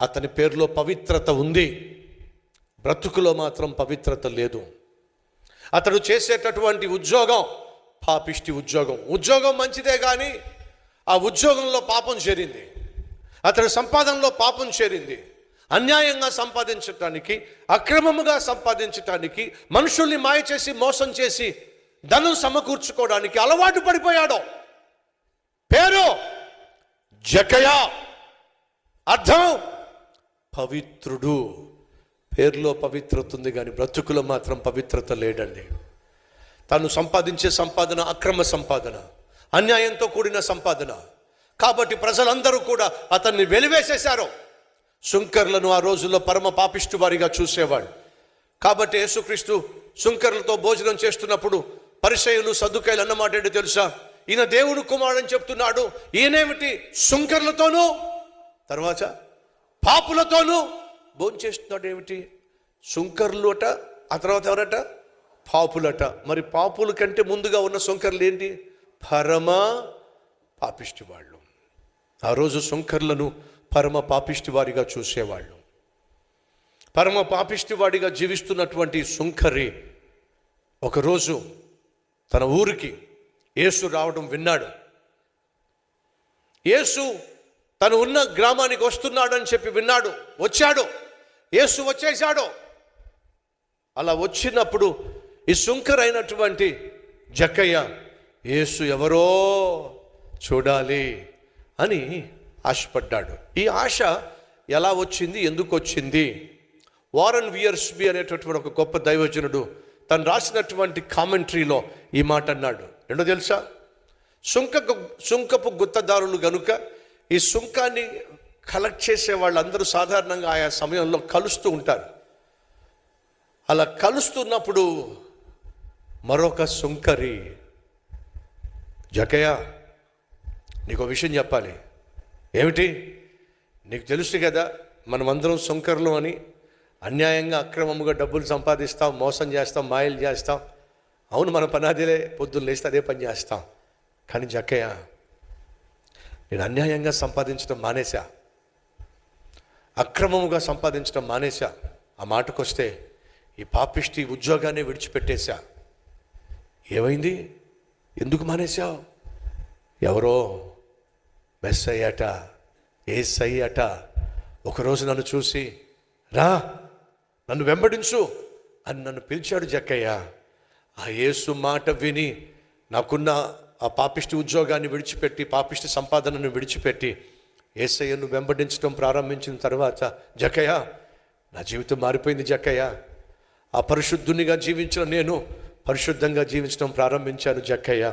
అతని పేరులో పవిత్రత ఉంది, బ్రతుకులో మాత్రం పవిత్రత లేదు. అతడు చేసేటటువంటి ఉద్యోగం పాపిష్టి ఉద్యోగం. ఉద్యోగం మంచిదే కానీ ఆ ఉద్యోగంలో పాపం చేరింది, అతడి సంపాదనలో పాపం చేరింది. అన్యాయంగా సంపాదించటానికి, అక్రమముగా సంపాదించటానికి, మనుషుల్ని మాయ చేసి మోసం చేసి ధనం సమకూర్చుకోవడానికి అలవాటు పడిపోయాడు. పేరు జక్కయ్య, అర్థం పవిత్రుడు. పేరులో పవిత్రత ఉంది కానీ బ్రతుకులో మాత్రం పవిత్రత లేడండి. తాను సంపాదించే సంపాదన అక్రమ సంపాదన, అన్యాయంతో కూడిన సంపాదన. కాబట్టి ప్రజలందరూ కూడా అతన్ని వెలివేసేశారు. సుంకర్లను ఆ రోజుల్లో పరమ పాపిష్టి వారిగా చూసేవాడు. కాబట్టి యేసుక్రీస్తు సుంకర్లతో భోజనం చేస్తున్నప్పుడు పరిసయ్యులు సద్దుకాయలు అన్నమాట ఏంటి తెలుసా? ఈయన దేవుడు కుమారుడని చెప్తున్నాడు, ఈయనేమిటి సుంకర్లతోనూ తర్వాత పాపులతోనూ భోంచేస్తున్నాడు ఏమిటి? సుంకర్లు అట, ఆ తర్వాత ఎవరట? పాపులట. మరి పాపుల కంటే ముందుగా ఉన్న సుంకర్లు ఏంటి? పరమ పాపిష్టి వాళ్ళు. ఆ రోజు సుంకర్లను పరమ పాపిష్టి వారిగా చూసేవాళ్ళు. పరమ పాపిష్టి వాడిగా జీవిస్తున్నటువంటి సుంకరి ఒకరోజు తన ఊరికి యేసు రావడం విన్నాడు. యేసు తను ఉన్న గ్రామానికి వస్తున్నాడు అని చెప్పి విన్నాడు, వచ్చాడు. యేసు వచ్చేసాడు. అలా వచ్చినప్పుడు ఈ సుంకరైనటువంటి జక్కయ్య యేసు ఎవరో చూడాలి అని ఆశపడ్డాడు. ఈ ఆశ ఎలా వచ్చింది, ఎందుకు వచ్చింది? వారన్ వియర్స్బీ అనేటటువంటి ఒక గొప్ప దైవజనుడు తను రాసినటువంటి కామెంటరీలో ఈ మాట అన్నాడు. ఏంటో తెలుసా? సుంకపు గుత్తదారులు గనుక ఈ సుంకాన్ని కలెక్ట్ చేసే వాళ్ళందరూ సాధారణంగా ఆయా సమయంలో కలుస్తూ ఉంటారు. అలా కలుస్తున్నప్పుడు మరొక సుంకరి, జక్కయ్య నీకు విషయం చెప్పాలి. ఏమిటి? నీకు తెలుసు కదా మనమందరం సుంకర్లు అని, అన్యాయంగా అక్రమముగా డబ్బులు సంపాదిస్తాం, మోసం చేస్తాం, మాయలు చేస్తాం. అవును, మన పనాదిలే, పొద్దున్న లేస్తే అదే పని చేస్తాం. కానీ జక్కయ్య నేను అన్యాయంగా సంపాదించడం మానేశా, అక్రమముగా సంపాదించడం మానేశా. ఆ మాటకొస్తే ఈ పాపిష్టి ఉద్యోగాన్ని విడిచిపెట్టేశా. ఏమైంది? ఎందుకు మానేశావు? ఎవరో మెస్సయ్య అట, యేసయ్య అట ఒకరోజు నన్ను చూసి రా నన్ను వెంబడించు అని నన్ను పిలిచాడు జక్కయ్య. ఆ యేసు మాట విని నాకున్న ఆ పాపిష్టి ఉద్యోగాన్ని విడిచిపెట్టి, పాపిష్టి సంపాదనను విడిచిపెట్టి యేసయ్యను వెంబడించడం ప్రారంభించిన తర్వాత జక్కయ్య నా జీవితం మారిపోయింది. జక్కయ్య ఆ పరిశుద్ధునిగా జీవించిన నేను పరిశుద్ధంగా జీవించడం ప్రారంభించాను. జక్కయ్య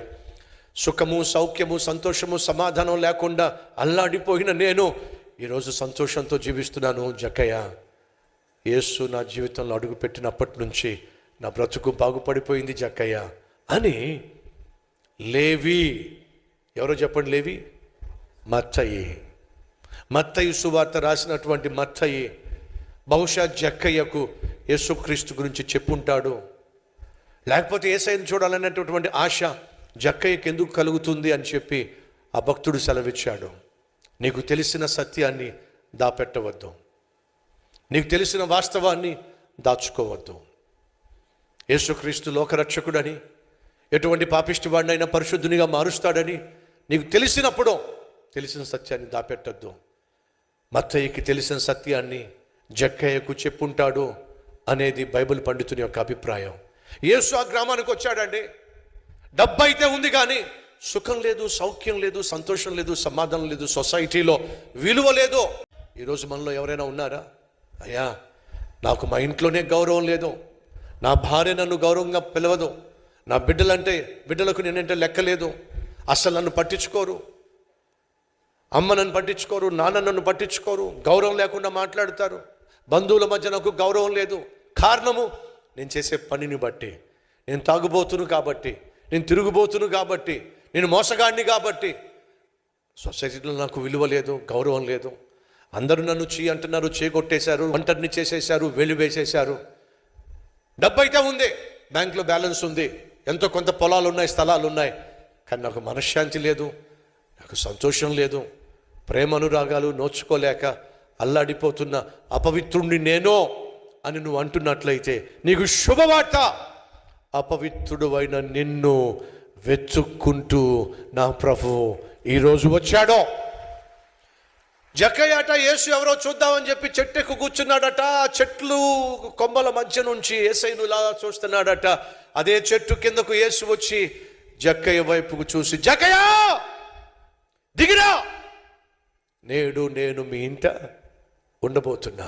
సుఖము, సౌఖ్యము, సంతోషము, సమాధానం లేకుండా అల్లాడిపోయిన నేను ఈరోజు సంతోషంతో జీవిస్తున్నాను. జక్కయ్య యేసు నా జీవితంలో అడుగుపెట్టినప్పటి నుంచి నా బ్రతుకు బాగుపడిపోయింది జక్కయ్య అని లేవి, ఎవరో చెప్పండి, లేవి మత్తయి సువార్త రాసినటువంటి మత్తయి బహుశా జక్కయ్యకు యేసుక్రీస్తు గురించి చెప్పుంటాడు. లేకపోతే యేసయ్యను చూడాలనేటటువంటి ఆశ జక్కయ్యకు ఎందుకు కలుగుతుంది అని చెప్పి ఆ భక్తుడు సెలవిచ్చాడు. నీకు తెలిసిన సత్యాన్ని దాపెట్టవద్దు, నీకు తెలిసిన వాస్తవాన్ని దాచుకోవద్దు. యేసుక్రీస్తు లోకరక్షకుడని, ఎటువంటి పాపిష్టి వాడినైనా పరిశుద్ధునిగా మారుస్తాడని నీకు తెలిసినప్పుడు తెలిసిన సత్యాన్ని దాపెట్టద్దు. మత్తయికి తెలిసిన సత్యాన్ని జక్కయ్యకు చెప్పుంటాడు అనేది బైబిల్ పండితుని యొక్క అభిప్రాయం. యేసు ఆ గ్రామానికి వచ్చాడండి. డబ్బు అయితే ఉంది కానీ సుఖం లేదు, సౌఖ్యం లేదు, సంతోషం లేదు, సమాధానం లేదు, సొసైటీలో విలువ లేదు. ఈరోజు మనలో ఎవరైనా ఉన్నారా? అయ్యా, నాకు మా ఇంట్లోనే గౌరవం లేదు, నా భార్య నన్ను గౌరవంగా పిలవదు, నా బిడ్డలకు నేనంటే లెక్క లేదు, అసలు నన్ను పట్టించుకోరు, అమ్మ నన్ను పట్టించుకోరు, నాన్న నన్ను పట్టించుకోరు, గౌరవం లేకుండా మాట్లాడతారు, బంధువుల మధ్య నాకు గౌరవం లేదు. కారణము నేను చేసే పనిని బట్టి, నేను తాగుబోతును కాబట్టి, నేను తిరుగుబోతును కాబట్టి, నేను మోసగాడిని కాబట్టి సొసైటీలో నాకు విలువ లేదు, గౌరవం లేదు. అందరూ నన్ను అంటున్నారు, కొట్టేశారు, ఒంటరిని చేసేశారు, వెలివేసేశారు. డబ్బు అయితే ఉంది, బ్యాంకులో బ్యాలెన్స్ ఉంది, ఎంతో కొంత పొలాలు ఉన్నాయి, స్థలాలు ఉన్నాయి, కానీ నాకు మనశ్శాంతి లేదు, నాకు సంతోషం లేదు. ప్రేమ అనురాగాలు నోచుకోలేక అల్లాడిపోతున్న అపవిత్రుణ్ణి నేనో అని నువ్వు అంటున్నట్లయితే నీకు శుభవార్త. అపవిత్రుడు అయిన నిన్ను వెతుక్కుంటూ నా ప్రభువు ఈరోజు వచ్చాడో. జక్కయ్యట యేసు ఎవరో చూద్దామని చెప్పి చెట్టుకు కూర్చున్నాడట. చెట్లు కొమ్మల మధ్య నుంచి యేసయ్యను ఇలా చూస్తున్నాడట. అదే చెట్టు కిందకు యేసు వచ్చి జక్కయ్య వైపుకు చూసి, జక్కయ్య దిగిరా, నేడు నేను మీ ఇంట ఉండబోతున్నా.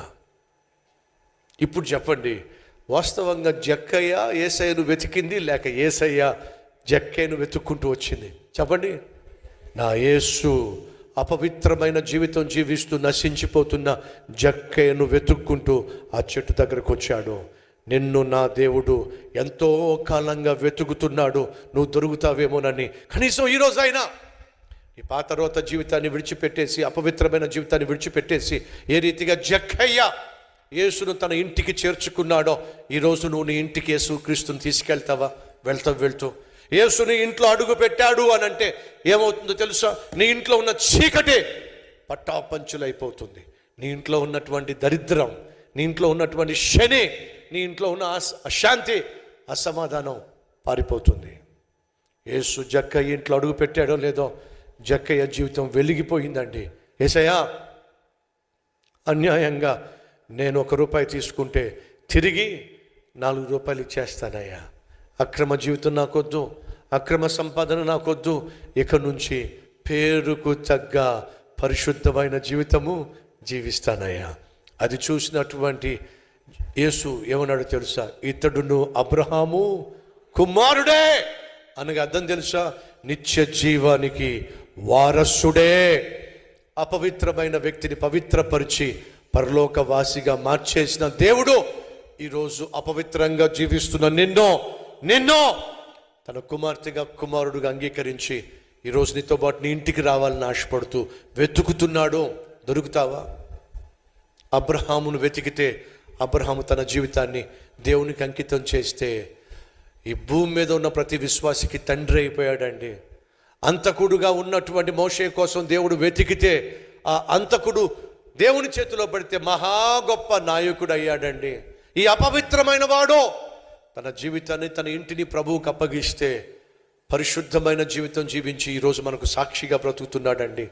ఇప్పుడు చెప్పండి, వాస్తవంగా జక్కయ్య యేసయ్యను వెతికింది, లేక యేసయ్య జక్కయ్యను వెతుక్కుంటూ వచ్చింది? చెప్పండి. నా యేసు అపవిత్రమైన జీవితం జీవిస్తూ నశించిపోతున్న జక్కయ్యను వెతుక్కుంటూ ఆ చెట్టు దగ్గరకు వచ్చాడు. నిన్ను నా దేవుడు ఎంతో కాలంగా వెతుకుతున్నాడు, నువ్వు దొరుకుతావేమోనని. కనీసం ఈరోజైనా ఈ పాత రోత జీవితాన్ని విడిచిపెట్టేసి, అపవిత్రమైన జీవితాన్ని విడిచిపెట్టేసి, ఏ రీతిగా జక్కయ్య యేసును తన ఇంటికి చేర్చుకున్నాడో, ఈరోజు నువ్వు నీ ఇంటికి యేసు క్రీస్తుని తీసుకెళ్తావా? వెళ్తూ యేసుని ఇంట్లో అడుగు పెట్టాడు అని అంటే ఏమవుతుందో తెలుసా? నీ ఇంట్లో ఉన్న చీకటి పట్టాపంచులైపోతుంది. నీ ఇంట్లో ఉన్నటువంటి దరిద్రం, నీ ఇంట్లో ఉన్నటువంటి శని, నీ ఇంట్లో ఉన్న అశాంతి, అసమాధానం పారిపోతుంది. యేసు జక్కయ్య ఇంట్లో అడుగు పెట్టాడో లేదో, జక్కయ్య జీవితం వెలిగిపోయిందండి. యేసయ్యా, అన్యాయంగా నేను ₹1 తీసుకుంటే తిరిగి ₹4 ఇచ్చేస్తానయ్యా. అక్రమ జీవితం నాకొద్దు, అక్రమ సంపాదన నాకొద్దు, ఇక నుంచి పేరుకు తగ్గ పరిశుద్ధమైన జీవితము జీవిస్తానయ్యా. అది చూసినటువంటి యేసు ఏమన్నాడు తెలుసా? ఇతడును అబ్రహాము కుమారుడే అనగా అర్థం తెలుసా? నిత్య జీవానికి వారసుడే. అపవిత్రమైన వ్యక్తిని పవిత్రపరిచి పరలోకవాసిగా మార్చేసిన దేవుడు ఈరోజు అపవిత్రంగా జీవిస్తున్న నిన్నో తన కుమార్తెగా, కుమారుడుగా అంగీకరించి ఈరోజు నీతో పాటు నీ ఇంటికి రావాలని ఆశపడుతూ వెతుకుతున్నాడు. దొరుకుతావా? అబ్రహామును వెతికితే అబ్రహాము తన జీవితాన్ని దేవునికి అంకితం చేస్తే ఈ భూమి మీద ఉన్న ప్రతి విశ్వాసికి తండ్రి అయిపోయాడండి. అంతకుడుగా ఉన్నటువంటి మోషే కోసం దేవుడు వెతికితే ఆ అంతకుడు దేవుని చేతిలో పడితే మహా గొప్ప నాయకుడు అయ్యాడండి. ఈ అపవిత్రమైన వాడు తన జీవితాన్ని, తన ఇంటిని ప్రభువుకు అప్పగిస్తే పరిశుద్ధమైన జీవితం జీవించి ఈరోజు మనకు సాక్షిగా బ్రతుకుతున్నాడండి.